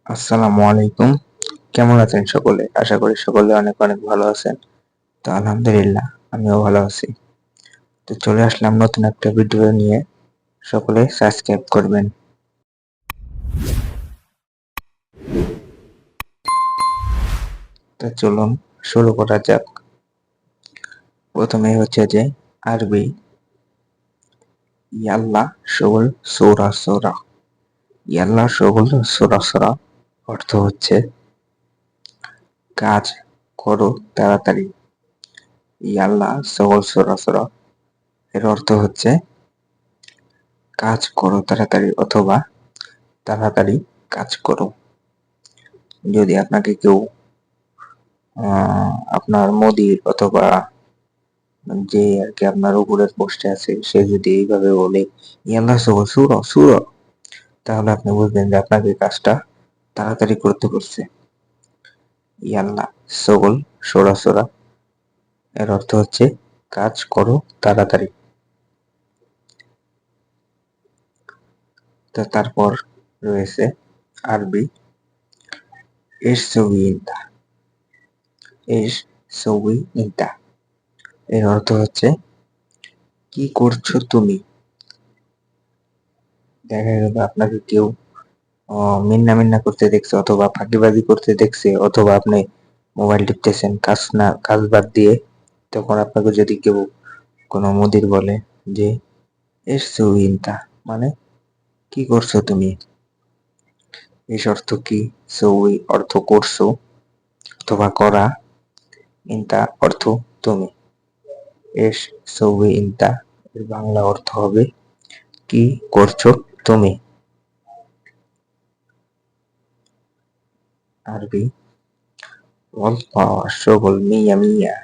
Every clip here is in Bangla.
আসসালামু আলাইকুম। কেমন আছেন সকলে? আশা করি সকলে অনেক অনেক ভালো আছেন। তো আলহামদুলিল্লাহ আমিও ভালো আছি। তো চলে আসলাম নতুন একটা ভিডিও নিয়ে। সকলে সাবস্ক্রাইব করবেন। তো চলুন শুরু করা যাক। প্রথমে হচ্ছে যে আরবি ইয়াল্লা সগুল সৌরা সৌরা। ইয়াল্লা সগুল সৌরা সৌরা অর্থ হচ্ছে কাজ করো তাড়াতাড়ি। ইয়াল্লা সগুল সৌরা সৌরা এর অর্থ হচ্ছে কাজ করো তাড়াতাড়ি অথবা তাড়াতাড়ি কাজ করো। যদি আপনাকে কেউ আপনার মোদির অথবা যে আর কি আপনার উপরের পোস্টে আছে সে যদি এইভাবে বলে ইয়াল্লা সগল সুরো সুরো, তাহলে আপনি বুঝবেন যে আপনাকে কাজটা তাড়াতাড়ি করতে বলছে। ইয়াল্লা সগল সোরা সোরা এর অর্থ হচ্ছে কাজ করো তাড়াতাড়ি। তো তারপর রয়েছে আরবি এস সবি ইন্তা। এস সবি ইন্তা এর অর্থ হচ্ছে কি করছো তুমি। দেখা গেল আপনাকে কেউ মিন্না মিন্না করতে দেখছে অথবা ফাঁকিবাজি করতে দেখছে অথবা আপনি মোবাইল টিপতেছেন কাজ বাদ দিয়ে, তখন আপনাকে যদি কেউ কোনো মুদির বলে যে এসছো ইনতা, মানে কি করছো তুমি। এস অর্থ কি, সউই অর্থ করছো অথবা করা, ইনতা অর্থ তুমি। এস সউই ইনতা এর বাংলা অর্থ হবে কি করছো তুমি। আরবি ওয়াল্লাহ শগল মিয়া মিয়া।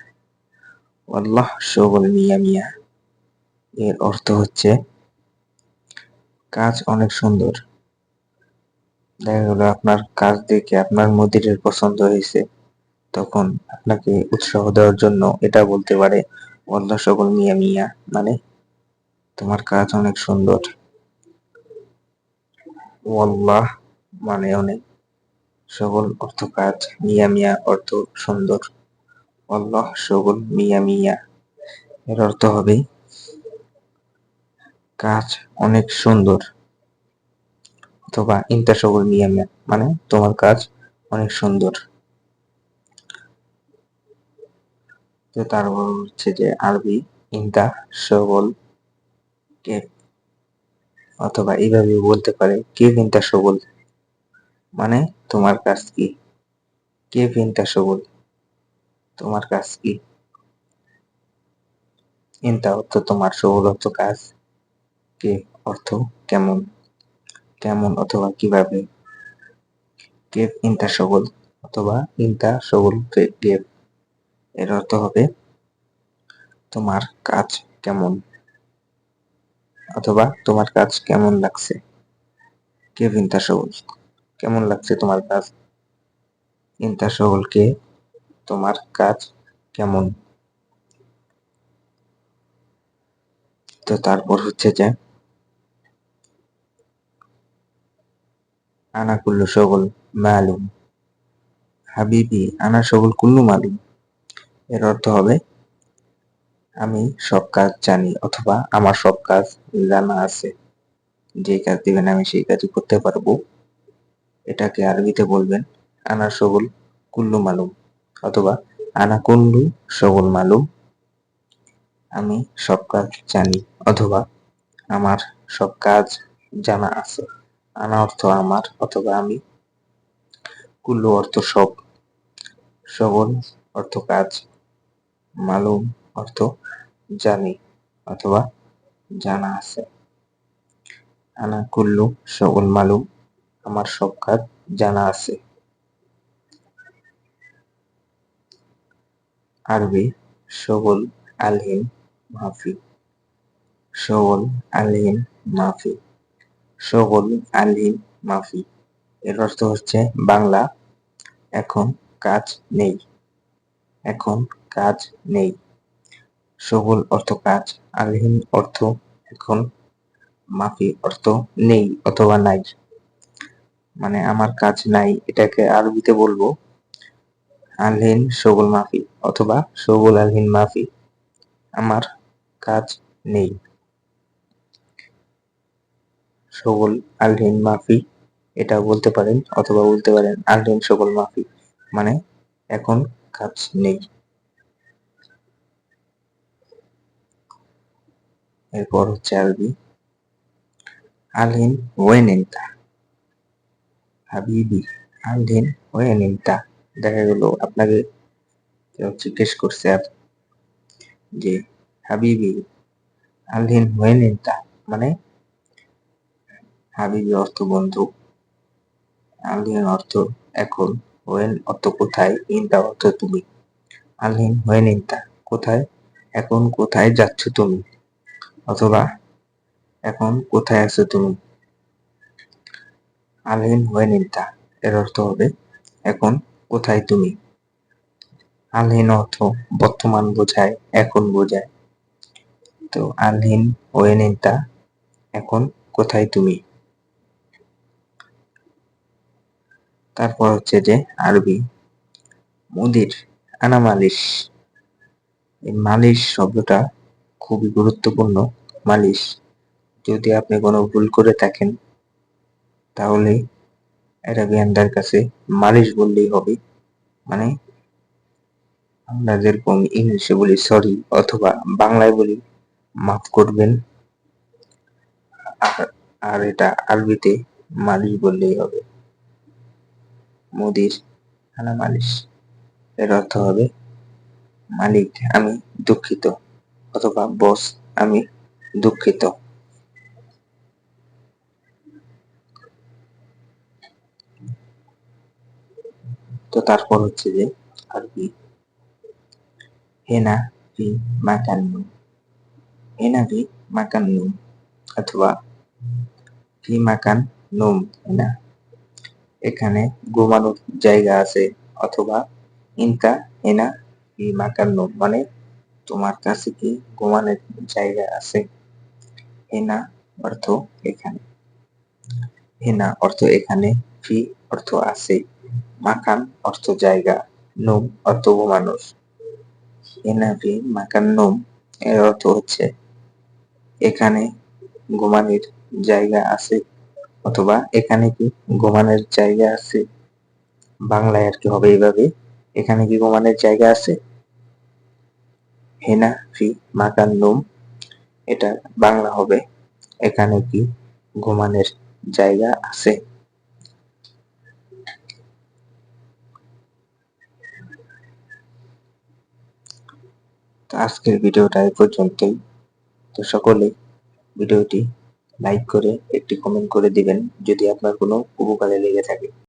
ওয়াল্লাহ শগল মিয়া মিয়া এর অর্থ হচ্ছে কাজ অনেক সুন্দর। দেখা গেল আপনার কাজ দেখে আপনার মুদিরের পছন্দ হয়েছে, তখন আপনাকে উৎসাহ দেওয়ার জন্য এটা বলতে পারে ওয়াল্লাহ শগল মিয়া মিয়া, মানে তোমার কাজ অনেক সুন্দর। ওয়াল্লাহ মানে অনেক, সকল অর্থ কাজ, মিয়া মিয়া অর্থ সুন্দর। ওয়াল্লাহ শগল মিয়া মিয়া এর অর্থ হবে কাজ অনেক সুন্দর, অথবা ইন্তা সগল মিয়া মিয়া মানে তোমার কাজ অনেক সুন্দর। তো তারপর হচ্ছে যে আরবি ইন্তা সগল কেপ, অথবা এইভাবে বলতে পারে কে ইন্তা সগল, মানে তোমার কাজ কি। কে ইন্তা সগল তোমার কাজ কি। ইন্তা অর্থ তোমার, সগল অর্থ কাজ, কে অর্থ কেমন, কেমন অথবা কিভাবে। কেপ ইন্তা সগল অথবা ইন্তা সগল কেপ এর অর্থ হবে তোমার কাজ কেমন, অথবা তোমার কাজ কেমন লাগছে। কেপ ইন্তা সগল কেমন লাগছে তোমার কাজ, ইন্তা সগল কে তোমার কাজ কেমন। তো তারপর হচ্ছে যে আনা কুল্লু সগল মালুম। হাবিবি আনা সগল কুল্লু মালুম এর অর্থ হবে আমি সব কাজ জানি অথবা আমার সব কাজ জানা আছে। যে কাজ দিবেন আমি সেই কাজই করতে পারবো। এটাকে আরবিতে বলবেন আনা সগল কুল্লু মালুম, অথবা আনা কুল্লু সগল মালুম, আমি সব কাজ জানি অথবা আমার সব কাজ জানা আছে। আনা অর্থ আমার অথবা আমি, কুল্লু অর্থ সব, সগল অর্থ কাজ, মালুম অর্থ জানি অথবা জানা আছে। আনা কুল্লু সগল মালুম, আমার সব কাজ জানা আছে। আরবি সগল আলহিন মাফি। সগল আলহিন মাফি। সগল আলহিন মাফি এর অর্থ হচ্ছে বাংলা এখন কাজ নেই। এখন কাজ নেই। সগল অর্থ কাজ, আলহিন অর্থ এখন, মাফি অর্থ নেই অথবা নাই। মানে আমার কাজ নাই, এটাকে আরবিতে বলবো আলহিন শোগল মাফি অথবা শোগল আলহিন মাফি, আমার কাজ নেই। শোগল আলহিন মাফি এটাও বলতে পারেন, অথবা বলতে পারেন আলহিন শোগল মাফি, মানে এখন কাজ নেই। এরপর হচ্ছে আরবি আলহিন ওয়েন ইনতা হাবিবি, আলহিন ওয়েন ইনতা। দেখা গেল আপনাকে কেউ জিজ্ঞেস করছে যে হাবিবি আলহিন ওয়েন ইনতা, মানে হাবিবি অর্থ বন্ধু, আলহিন অর্থ এখন, ওয়েন অর্থ কোথায়, ইনতা অর্থ তুমি। আলহিন ওয়েন ইনতা, কোথায়, এখন কোথায় যাচ্ছ তুমি, অথবা এখন কোথায় আছো তুমি। আলহিন ওয়েন ইনতা এর অর্থ হবে এখন কোথায় তুমি। আলহিন অর্থ বর্তমান বোঝায়, এখন বোঝায়। তো আলহিন ওয়েন ইনতা, এখন কোথায় তুমি। তারপর হচ্ছে যে আরবি মুদির আনা মালিশ। এই মালিশ শব্দটা খুবই গুরুত্বপূর্ণ। মালিশ, যদি আপনি কোনো ভুল করে থাকেন তাহলে অ্যারাবিয়ানদের কাছে মালিশ বললেই হবে। মানে আমরা যেরকম ইংলিশে বলি সরি, অথবা বাংলায় বলি মাফ করবেন, আর এটা আরবিতে মালিশ বললেই হবে। মুদির আনা মালিশ এর অর্থ হবে মালিক আমি দুঃখিত, অথবা বস আমি দুঃখিত। তো তারপর হচ্ছে যে আরবি হেনা ফি মাকান নুম, হেনা ফি মাকান নুম, অথবা ফি মাকান নুম হেনা, এখানে ঘুমানোর জায়গা আছে, অথবা ইনকা হেনা ফি মাকান নুম, মানে তোমার কাছে কি ঘুমানোর জায়গা আছে। হেনা অর্থ এখানে, হেনা অর্থ এখানে, ফি অর্থ আছে, মাকান অর্থ জায়গা, নুম অর্থ ঘুমানোর। হেনা ফি মাকান নুম এর অর্থ হচ্ছে এখানে ঘুমানোর জায়গা আছে, অথবা এখানে কি ঘুমানোর জায়গা আছে। বাংলায় আর কি হবে এইভাবে, এখানে কি ঘুমানোর জায়গা আছে। হেনা ফি মাকান নুম, এটা বাংলা হবে এখানে কি ঘুমানোর জায়গা আছে। তো আজকের ভিডিওটা এই পর্যন্তই। তো সকলে ভিডিওটি লাইক করে একটি কমেন্ট করে দিবেন যদি আপনার কোনো উপকারে লেগে থাকে।